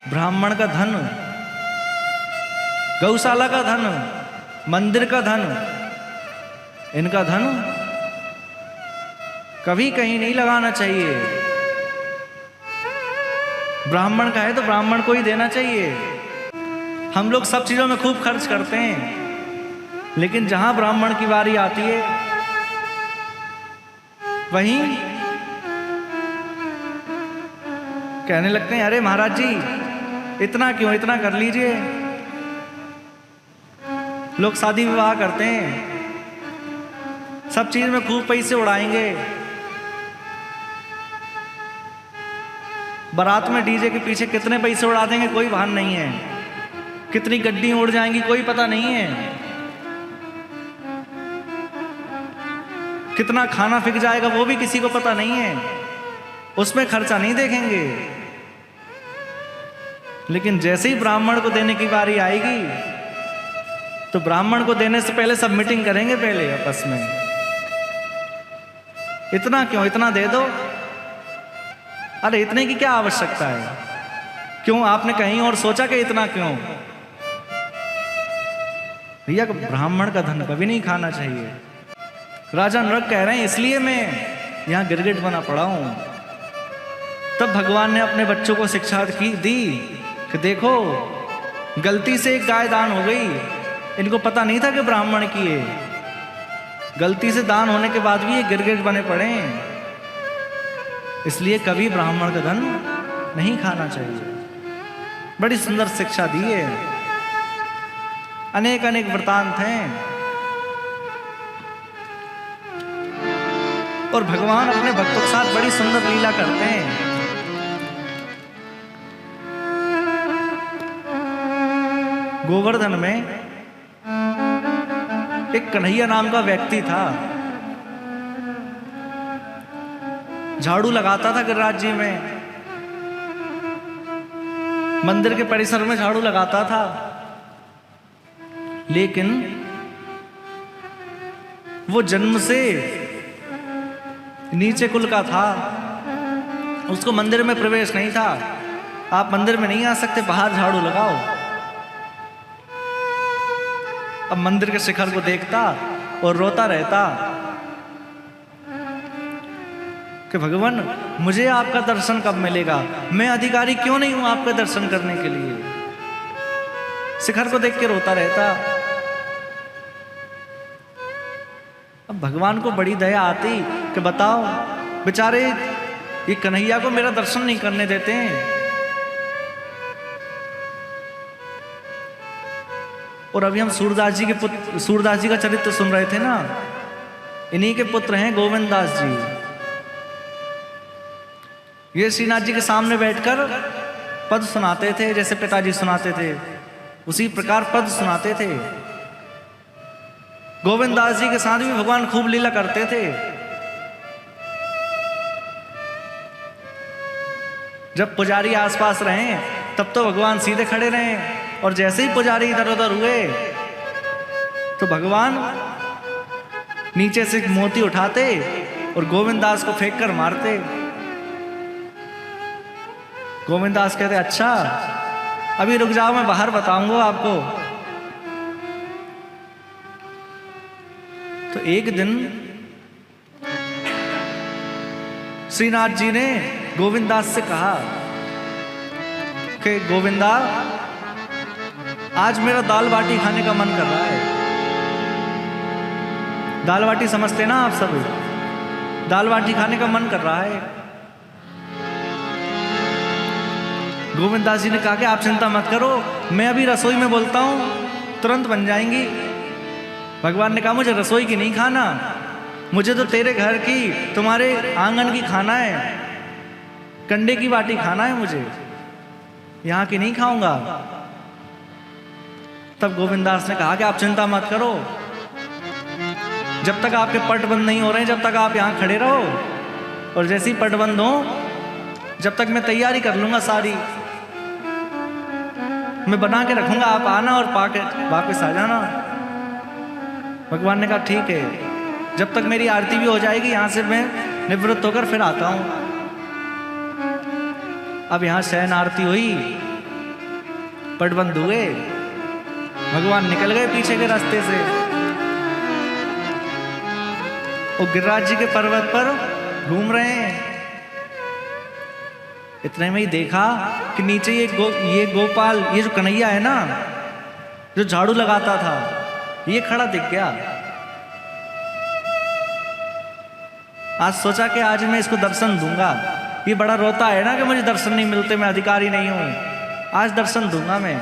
ब्राह्मण का धन, गौशाला का धन, मंदिर का धन, इनका धन कभी कहीं नहीं लगाना चाहिए। ब्राह्मण का है तो ब्राह्मण को ही देना चाहिए। हम लोग सब चीजों में खूब खर्च करते हैं, लेकिन जहां ब्राह्मण की बारी आती है वहीं कहने लगते हैं अरे महाराज जी इतना क्यों, इतना कर लीजिए। लोग शादी विवाह करते हैं, सब चीज में खूब पैसे उड़ाएंगे। बारात में डीजे के पीछे कितने पैसे उड़ा देंगे कोई भान नहीं है, कितनी गड्डी उड़ जाएंगी कोई पता नहीं है, कितना खाना फिक जाएगा वो भी किसी को पता नहीं है, उसमें खर्चा नहीं देखेंगे। लेकिन जैसे ही ब्राह्मण को देने की बारी आएगी तो ब्राह्मण को देने से पहले सब मीटिंग करेंगे पहले आपस में, इतना क्यों, इतना दे दो। अरे इतने की क्या आवश्यकता है, क्यों आपने कहीं और सोचा कि इतना क्यों। भैया ब्राह्मण का धन कभी नहीं खाना चाहिए। राजा नरक कह रहे हैं इसलिए मैं यहां गिरगिट बना पड़ा हूं। तब भगवान ने अपने बच्चों को शिक्षा दी कि देखो गलती से एक गाय दान हो गई, इनको पता नहीं था कि ब्राह्मण की है, गलती से दान होने के बाद भी ये गिरगिट बने पड़े हैं। इसलिए कभी ब्राह्मण का धन नहीं खाना चाहिए। बड़ी सुंदर शिक्षा दी है, अनेक अनेक वृतांत हैं। और भगवान अपने भक्तों के साथ बड़ी सुंदर लीला करते हैं। गोवर्धन में एक कन्हैया नाम का व्यक्ति था, झाड़ू लगाता था गिरिराज जी में, मंदिर के परिसर में झाड़ू लगाता था। लेकिन वो जन्म से नीचे कुल का था, उसको मंदिर में प्रवेश नहीं था। आप मंदिर में नहीं आ सकते, बाहर झाड़ू लगाओ। अब मंदिर के शिखर को देखता और रोता रहता कि भगवान मुझे आपका दर्शन कब मिलेगा, मैं अधिकारी क्यों नहीं हूं आपके दर्शन करने के लिए। शिखर को देख के रोता रहता। अब भगवान को बड़ी दया आती कि बताओ बेचारे ये कन्हैया को मेरा दर्शन नहीं करने देते हैं। और अभी हम सूरदास जी के पुत्र, सूरदास जी का चरित्र सुन रहे थे ना, इन्हीं के पुत्र हैं गोविंद दास जी। ये श्रीनाथ जी के सामने बैठकर पद सुनाते थे, जैसे पिताजी सुनाते थे उसी प्रकार पद सुनाते थे। गोविंद दास जी के साथ भी भगवान खूब लीला करते थे। जब पुजारी आसपास रहे तब तो भगवान सीधे खड़े रहे, और जैसे ही पुजारी इधर उधर हुए तो भगवान नीचे से मोती उठाते और गोविंद दास को फेंक कर मारते। गोविंद दास कहते अच्छा अभी रुक जाओ, मैं बाहर बताऊंगा आपको। तो एक दिन श्रीनाथ जी ने गोविंद दास से कहा कि गोविंदा आज मेरा दाल बाटी खाने का मन कर रहा है। दाल बाटी समझते ना आप सब, दाल बाटी खाने का मन कर रहा है। गोविंद दास जी ने कहा कि आप चिंता मत करो, मैं अभी रसोई में बोलता हूं, तुरंत बन जाएंगी। भगवान ने कहा मुझे रसोई की नहीं खाना, मुझे तो तेरे घर की, तुम्हारे आंगन की खाना है, कंडे की बाटी खाना है मुझे, यहां की नहीं खाऊंगा। तब गोविंद दास ने कहा कि आप चिंता मत करो, जब तक आपके पट बंद नहीं हो रहे हैं जब तक आप यहां खड़े रहो, और जैसे ही पट बंद हो जब तक मैं तैयारी कर लूंगा सारी, मैं बना के रखूंगा, आप आना और पाके वापस आ जाना। भगवान ने कहा ठीक है, जब तक मेरी आरती भी हो जाएगी यहां से मैं निवृत्त होकर फिर आता हूं। अब यहां शयन आरती हुई, पट बंद हुए, भगवान निकल गए पीछे के रास्ते से। वो गिरिराज जी के पर्वत पर घूम रहे हैं। इतने में ही देखा कि नीचे ये गोपाल, ये जो कन्हैया है ना, जो झाड़ू लगाता था, ये खड़ा दिख गया। आज सोचा कि आज मैं इसको दर्शन दूंगा। ये बड़ा रोता है ना कि मुझे दर्शन नहीं मिलते, मैं अधिकारी नहीं हूं। आज दर्शन दूंगा मैं।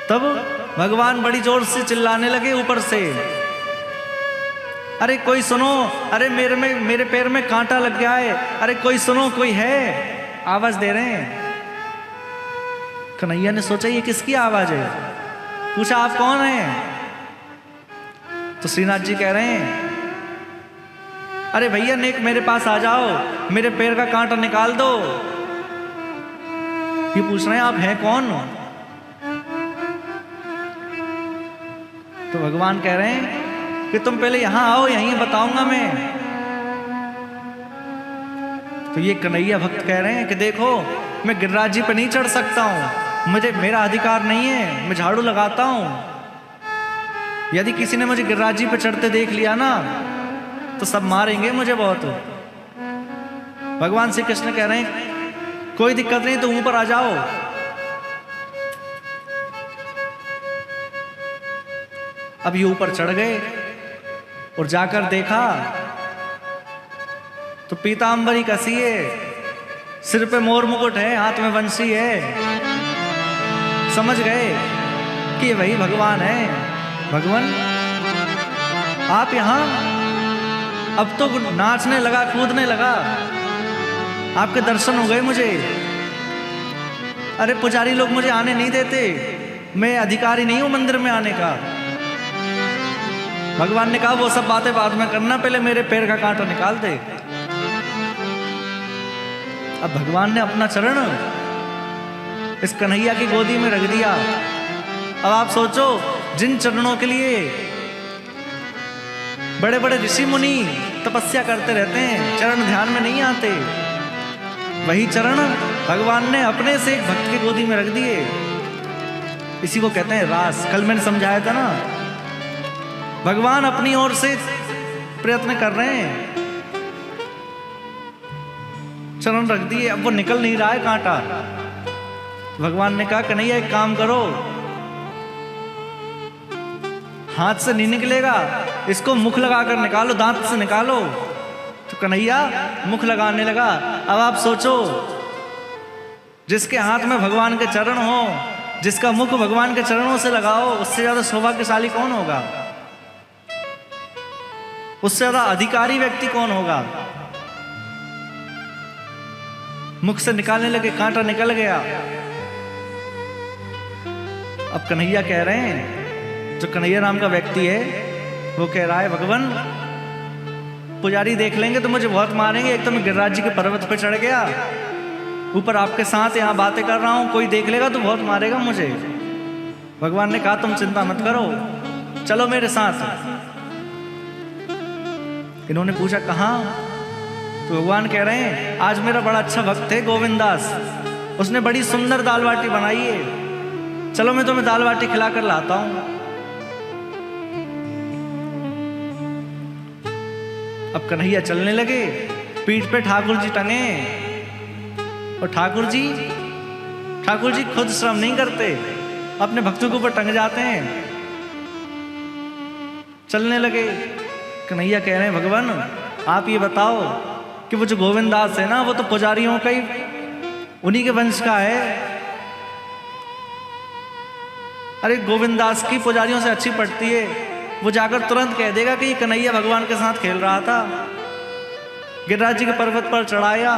तब भगवान बड़ी जोर से चिल्लाने लगे ऊपर से, अरे कोई सुनो, अरे मेरे पैर में कांटा लग गया है, अरे कोई सुनो, कोई है। आवाज दे रहे हैं। कन्हैया ने सोचा ये किसकी आवाज है, पूछा आप कौन हैं? तो श्रीनाथ जी कह रहे हैं, अरे भैया नेक मेरे पास आ जाओ, मेरे पैर का कांटा निकाल दो। ये पूछ रहे हैं आप हैं कौन? तो भगवान कह रहे हैं कि तुम पहले यहां आओ, यहीं बताऊंगा मैं। तो ये कन्हैया भक्त कह रहे हैं कि देखो मैं गिरिराज जी पर नहीं चढ़ सकता हूं, मेरा अधिकार नहीं है, मैं झाड़ू लगाता हूं। यदि किसी ने मुझे गिरिराज जी पर चढ़ते देख लिया ना तो सब मारेंगे मुझे बहुत। भगवान श्री कृष्ण कह रहे हैं कोई दिक्कत नहीं, तो ऊपर आ जाओ। अब ये ऊपर चढ़ गए और जाकर देखा तो पीतांबरी कसी है, सिर पे मोर मुकुट है, हाथ में बंसी है। समझ गए कि ये वही भगवान है। भगवान आप यहां? अब तो नाचने लगा, कूदने लगा, आपके दर्शन हो गए मुझे। अरे पुजारी लोग मुझे आने नहीं देते, मैं अधिकारी नहीं हूं मंदिर में आने का। भगवान ने कहा वो सब बातें बाद में करना, पहले मेरे पैर का कांटा निकाल दे। अब भगवान ने अपना चरण इस कन्हैया की गोदी में रख दिया। अब आप सोचो, जिन चरणों के लिए बड़े बड़े ऋषि मुनि तपस्या करते रहते हैं, चरण ध्यान में नहीं आते, वही चरण भगवान ने अपने से एक भक्त की गोदी में रख दिए। इसी को कहते हैं रास। कल मैंने समझाया था ना, भगवान अपनी ओर से प्रयत्न कर रहे हैं, चरण रख दिए। अब वो निकल नहीं रहा है कांटा। भगवान ने कहा कन्हैया एक काम करो, हाथ से नहीं निकलेगा, इसको मुख लगाकर निकालो, दांत से निकालो। तो कन्हैया मुख लगाने लगा। अब आप सोचो, जिसके हाथ में भगवान के चरण हो, जिसका मुख भगवान के चरणों से लगाओ, उससे ज्यादा सौभाग्यशाली कौन होगा? उससे ज्यादा अधिकारी व्यक्ति कौन होगा? मुख से निकालने लगे, कांटा निकल गया। अब कन्हैया कह रहे हैं, जो कन्हैया नाम का व्यक्ति है वो कह रहा है भगवान पुजारी देख लेंगे तो मुझे बहुत मारेंगे। एक तो मैं गिरिराज जी के पर्वत पे चढ़ गया, ऊपर आपके साथ यहाँ बातें कर रहा हूँ, कोई देख लेगा तो बहुत मारेगा मुझे। भगवान ने कहा तुम चिंता मत करो, चलो मेरे साथ। इन्होंने पूछा कहाँ? तो भगवान कह रहे हैं आज मेरा बड़ा अच्छा भक्त है गोविंद दास, उसने बड़ी सुंदर दाल बाटी बनाई है, चलो मैं तुम्हें दाल बाटी खिलाकर लाता हूं। अब कन्हैया चलने लगे, पीठ पे ठाकुर जी टंगे। और ठाकुर जी खुद श्रम नहीं करते, अपने भक्तों के ऊपर टंग जाते हैं। चलने लगे। कन्हैया कह रहे हैं भगवान आप ये बताओ कि वो जो गोविंद दास है ना, वो तो पुजारियों का ही, उन्हीं के वंश का है। अरे गोविंद दास की पुजारियों से अच्छी पड़ती है, वो जाकर तुरंत कह देगा कि ये कन्हैया भगवान के साथ खेल रहा था, गिरिराज जी के पर्वत पर चढ़ाया।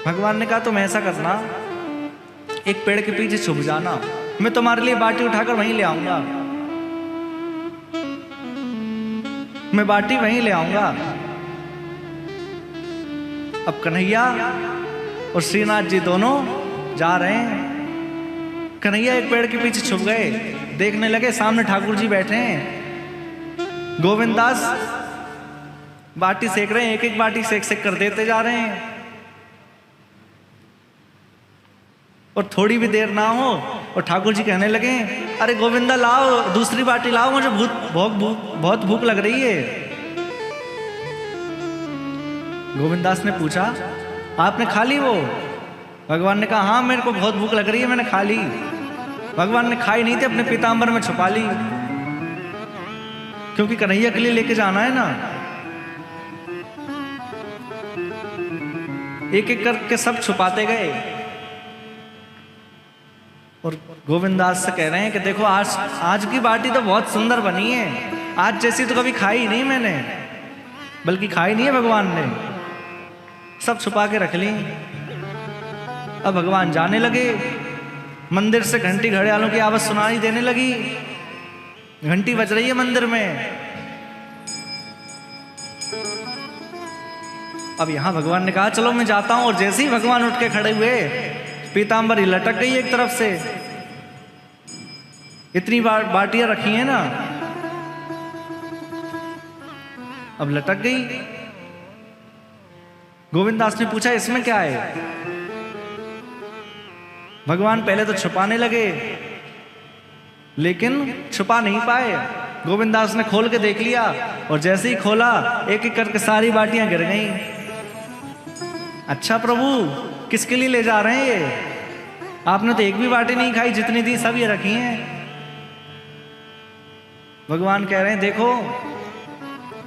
भगवान ने कहा तुम ऐसा करना, एक पेड़ के पीछे छुप जाना, मैं तुम्हारे लिए बाटी उठाकर वहीं ले आऊंगा, मैं बाटी वहीं ले आऊंगा। अब कन्हैया और श्रीनाथ जी दोनों जा रहे हैं। कन्हैया एक पेड़ के पीछे छुप गए, देखने लगे सामने ठाकुर जी बैठे हैं। गोविंद दास बाटी सेक रहे हैं, एक एक बाटी सेक सेक कर देते जा रहे हैं। और थोड़ी भी देर ना हो और ठाकुर जी कहने लगे, अरे गोविंदा लाओ, दूसरी बाटी लाओ, मुझे बहुत भूख लग रही है। गोविंदास ने पूछा, आपने खा ली वो? भगवान ने कहा, हाँ मेरे को बहुत भूख लग रही है, मैंने खा ली। भगवान ने खाई नहीं थी, अपने पीतांबर में छुपा ली, क्योंकि कन्हैया के लिए लेके जाना है ना। एक एक करके सब छुपाते गए और गोविंदास से कह रहे हैं कि देखो आज की बाटी तो बहुत सुंदर बनी है, आज जैसी तो कभी खाई नहीं मैंने, बल्कि खाई नहीं है भगवान ने, सब छुपा के रख ली। अब भगवान जाने लगे, मंदिर से घंटी घड़ियालों की आवाज सुनाई देने लगी, घंटी बज रही है मंदिर में। अब यहां भगवान ने कहा चलो मैं जाता हूं, और जैसे ही भगवान उठ के खड़े हुए, पीतांबर ही लटक गई एक तरफ से। इतनी बाटियां रखी हैं ना, अब लटक गई। गोविंदास ने पूछा, इसमें क्या है? भगवान पहले तो छुपाने लगे, लेकिन छुपा नहीं पाए। गोविंदास ने खोल के देख लिया, और जैसे ही खोला, एक एक करके सारी बाटियां गिर गईं। अच्छा प्रभु, किसके लिए ले जा रहे हैं ये? आपने तो एक भी बाटी नहीं खाई, जितनी थी सब ये रखी हैं। भगवान कह रहे हैं, देखो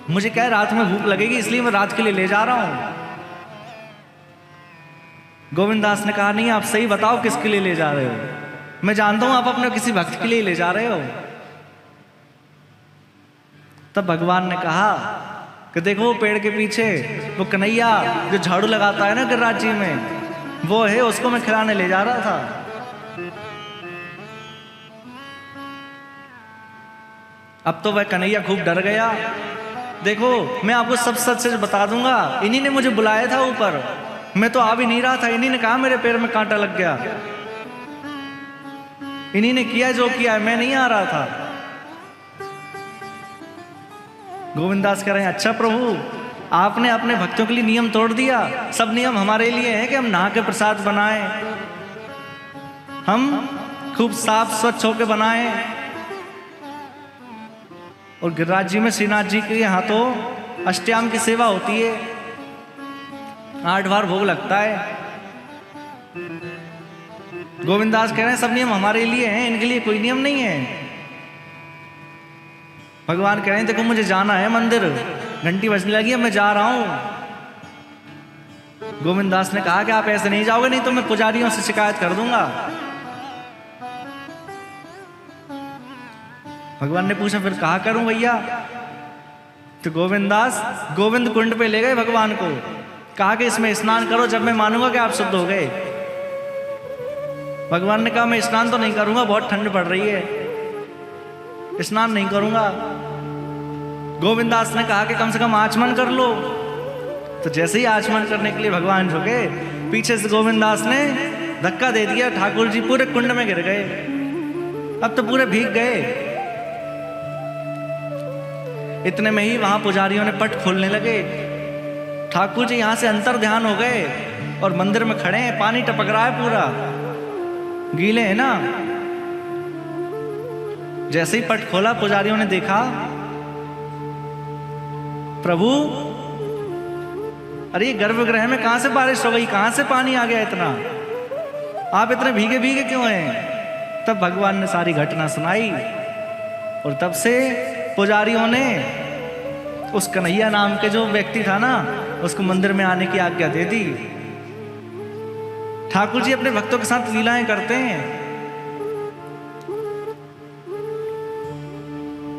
मुझे क्या रात में भूख लगेगी, इसलिए मैं रात के लिए ले जा रहा हूं। गोविंदास ने कहा, नहीं आप सही बताओ किसके लिए ले जा रहे हो, मैं जानता हूं आप अपने किसी भक्त के लिए ले जा रहे हो। तब भगवान ने कहा कि देखो वो पेड़ के पीछे वो कन्हैया जो झाड़ू लगाता है ना गिरिराज जी में, वो है, उसको मैं खिलाने ले जा रहा था। अब तो वह कन्हैया खूब डर गया। देखो मैं आपको सब सच सच बता दूंगा, इन्हीं ने मुझे बुलाया था ऊपर, मैं तो आ भी नहीं रहा था, इन्हीं ने कहा मेरे पैर में कांटा लग गया, इन्हीं ने किया जो किया है, मैं नहीं आ रहा था। गोविंदास कह रहे हैं, अच्छा प्रभु, आपने अपने भक्तों के लिए नियम तोड़ दिया। सब नियम हमारे लिए हैं कि हम नहा के प्रसाद बनाएं, हम खूब साफ स्वच्छ होके बनाएं। और गिरिराज जी में श्रीनाथ जी के यहाँ तो अष्टयाम की सेवा होती है, 8 बार भोग लगता है। गोविंदास कह रहे हैं, सब नियम हमारे लिए हैं, इनके लिए कोई नियम नहीं है। भगवान कह रहे हैं, देखो मुझे जाना है मंदिर, घंटी बजने लगी है, मैं जा रहा हूं। गोविंदास ने कहा कि आप ऐसे नहीं जाओगे, नहीं तो मैं पुजारियों से शिकायत कर दूंगा। भगवान ने पूछा, फिर कहा करूं भैया? तो गोविंदास गोविंद कुंड पे ले गए भगवान को, कहा कि इसमें स्नान करो, जब मैं मानूंगा कि आप शुद्ध हो गए। भगवान ने कहा, मैं स्नान तो नहीं करूंगा, बहुत ठंड पड़ रही है, स्नान नहीं करूंगा। गोविंदास ने कहा कि कम से कम आचमन कर लो। तो जैसे ही आचमन करने के लिए भगवान झुके, पीछे से गोविंदास ने धक्का दे दिया, ठाकुर जी पूरे कुंड में गिर गए। अब तो पूरे भीग गए। इतने में ही वहां पुजारियों ने पट खोलने लगे, ठाकुर जी यहां से अंतर ध्यान हो गए और मंदिर में खड़े हैं, पानी टपक रहा है, पूरा गीले हैं ना। जैसे ही पट खोला, पुजारियों ने देखा, प्रभु अरे गर्भगृह में कहां से बारिश हो गई, कहां से पानी आ गया इतना, आप इतने भीगे भीगे क्यों हैं? तब भगवान ने सारी घटना सुनाई, और तब से पुजारियों ने उस कन्हैया नाम के जो व्यक्ति था ना, उसको मंदिर में आने की आज्ञा दे दी। ठाकुर जी अपने भक्तों के साथ लीलाएं करते हैं,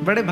बड़े